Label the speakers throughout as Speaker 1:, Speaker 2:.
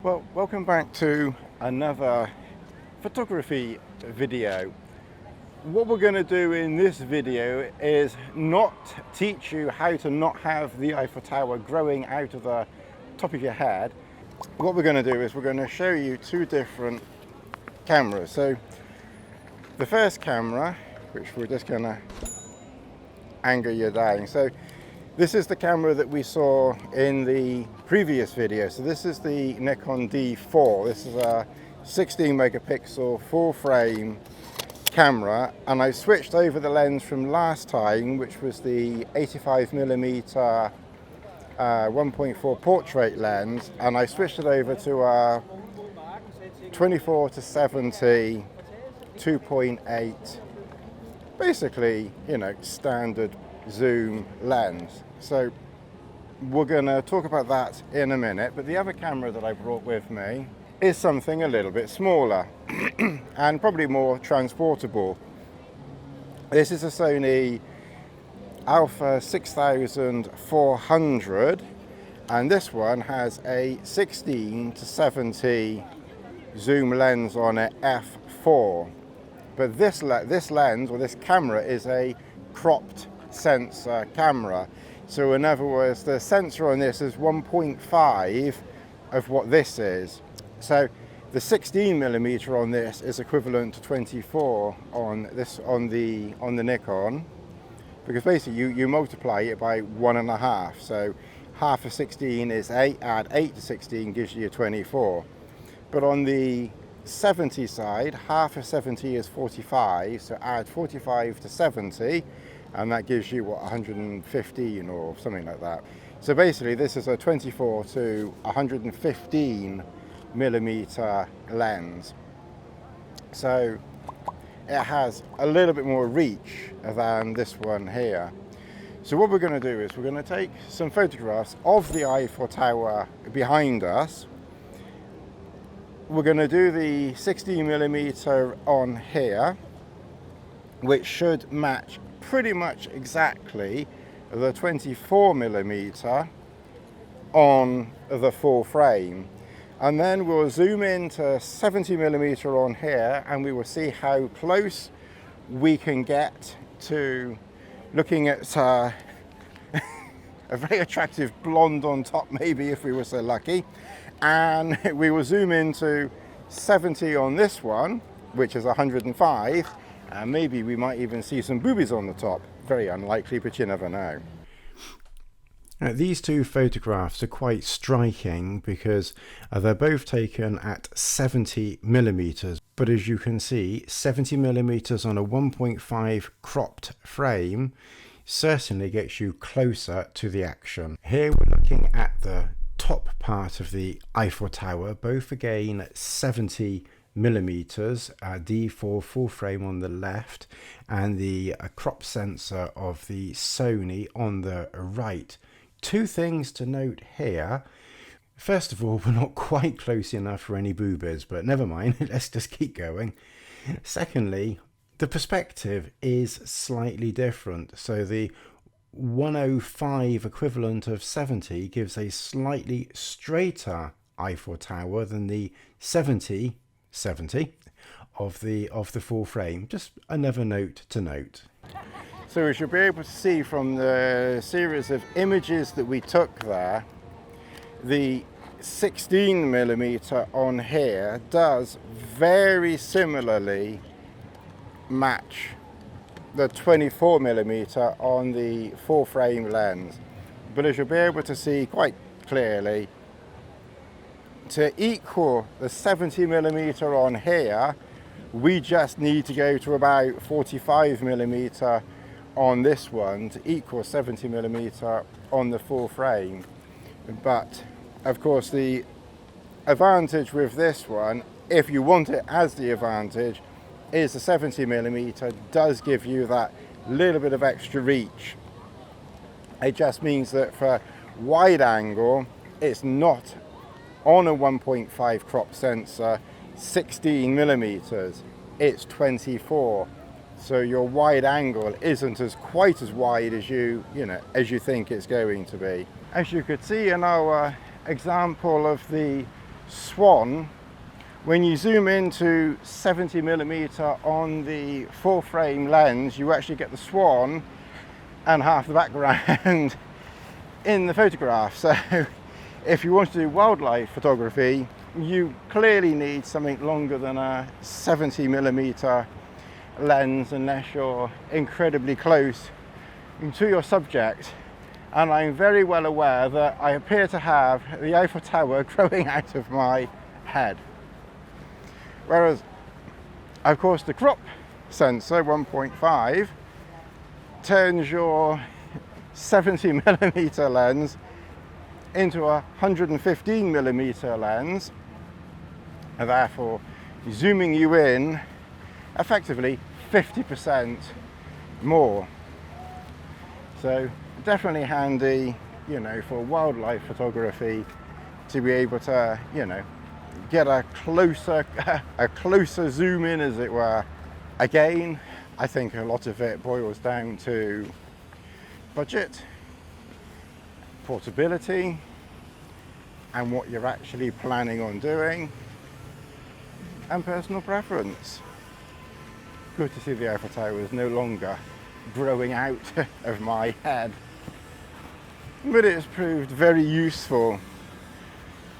Speaker 1: Well, welcome back to another photography video. What we're going to do in this video is not teach you how to not have the Eiffel Tower growing out of the top of your head. What we're going to do is we're going to show you two different cameras. So the first camera, which we're just going to angle you down. So this is the camera that we saw in the previous video. So this is the Nikon D4. This is a 16 megapixel full frame camera, and I switched over the lens from last time, which was the 85mm 1.4 portrait lens, and I switched it over to a 24 to 70 2.8, basically, you know, standard zoom lens. So we're going to talk about that in a minute, but the other camera that I brought with me is something a little bit smaller and probably more transportable. This is a Sony a6400, and this one has a 16 to 70 zoom lens on it, f4. But this lens, or this camera, is a cropped sensor camera. So in other words, the sensor on this is 1.5 of what this is. So the 16mm on this is equivalent to 24 on the Nikon, because basically you multiply it by 1.5. So half of 16 is 8, add 8 to 16 gives you 24. But on the 70 side, half of 70 is 45, so add 45 to 70, and that gives you what, 115 or something like that. So basically this is a 24 to 115 millimeter lens. So it has a little bit more reach than this one here. So what we're going to do is we're going to take some photographs of the Eiffel Tower behind us. We're going to do the 16mm on here, which should match pretty much exactly the 24mm on the full frame. And then we'll zoom into 70mm on here, and we will see how close we can get to looking at a very attractive blonde on top, maybe, if we were so lucky. And we will zoom into 70 on this one, which is 105, and maybe we might even see some boobies on the top. Very unlikely, but you never know. These two photographs are quite striking because they're both taken at 70mm, but as you can see, 70mm on a 1.5 cropped frame certainly gets you closer to the action. Here we're looking at the top part of the Eiffel Tower, both again 70mm, D4 full frame on the left, and the crop sensor of the Sony on the right. Two things to note here. First of all, we're not quite close enough for any boobies, but never mind, let's just keep going. Secondly, the perspective is slightly different. So the 105 equivalent of 70 gives a slightly straighter Eiffel Tower than the 70 of the full frame. Just another note to note. So we should be able to see from the series of images that we took there, the 16mm on here does very similarly match the 24mm on the full frame lens. But as you'll be able to see quite clearly, to equal the 70mm on here, we just need to go to about 45mm on this one to equal 70mm on the full frame. But of course the advantage with this one, if you want it as the advantage, is the 70mm does give you that little bit of extra reach. It just means that for wide angle, it's not on a 1.5 crop sensor 16mm, it's 24. So your wide angle isn't quite as wide as you think it's going to be. As you could see in our example of the Swan, when you zoom into 70mm on the full frame lens, you actually get the swan and half the background in the photograph. So if you want to do wildlife photography, you clearly need something longer than a 70mm lens unless you're incredibly close to your subject. And I'm very well aware that I appear to have the Eiffel Tower growing out of my head. Whereas, of course, the crop sensor 1.5 turns your 70mm lens into a 115mm lens, and therefore zooming you in effectively 50% more. So definitely handy, you know, for wildlife photography to be able to, you know, get a closer zoom in, as it were. Again, I think a lot of it boils down to budget, portability, and what you're actually planning on doing, and personal preference. Good to see the Eiffel Tower is no longer growing out of my head, but it's proved very useful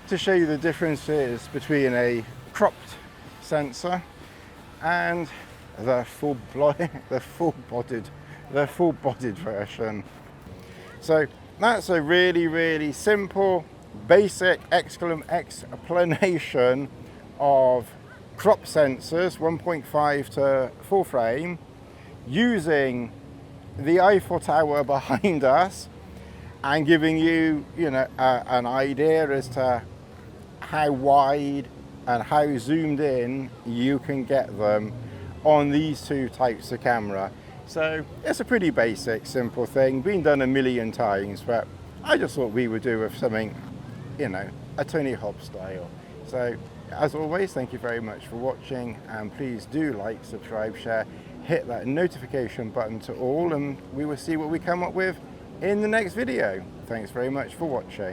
Speaker 1: to show you the differences between a cropped sensor and the full-bodied version. So that's a really simple, basic explanation of crop sensors 1.5 to full frame, using the Eiffel Tower behind us and giving you, you know, an idea as to how wide and how zoomed in you can get them on these two types of camera. So it's a pretty basic, simple thing, been done a million times, but I just thought we would do with something, you know, a Tony Hobbs style. So as always, thank you very much for watching, and please do like, subscribe, share, hit that notification button to all, and we will see what we come up with in the next video. Thanks very much for watching.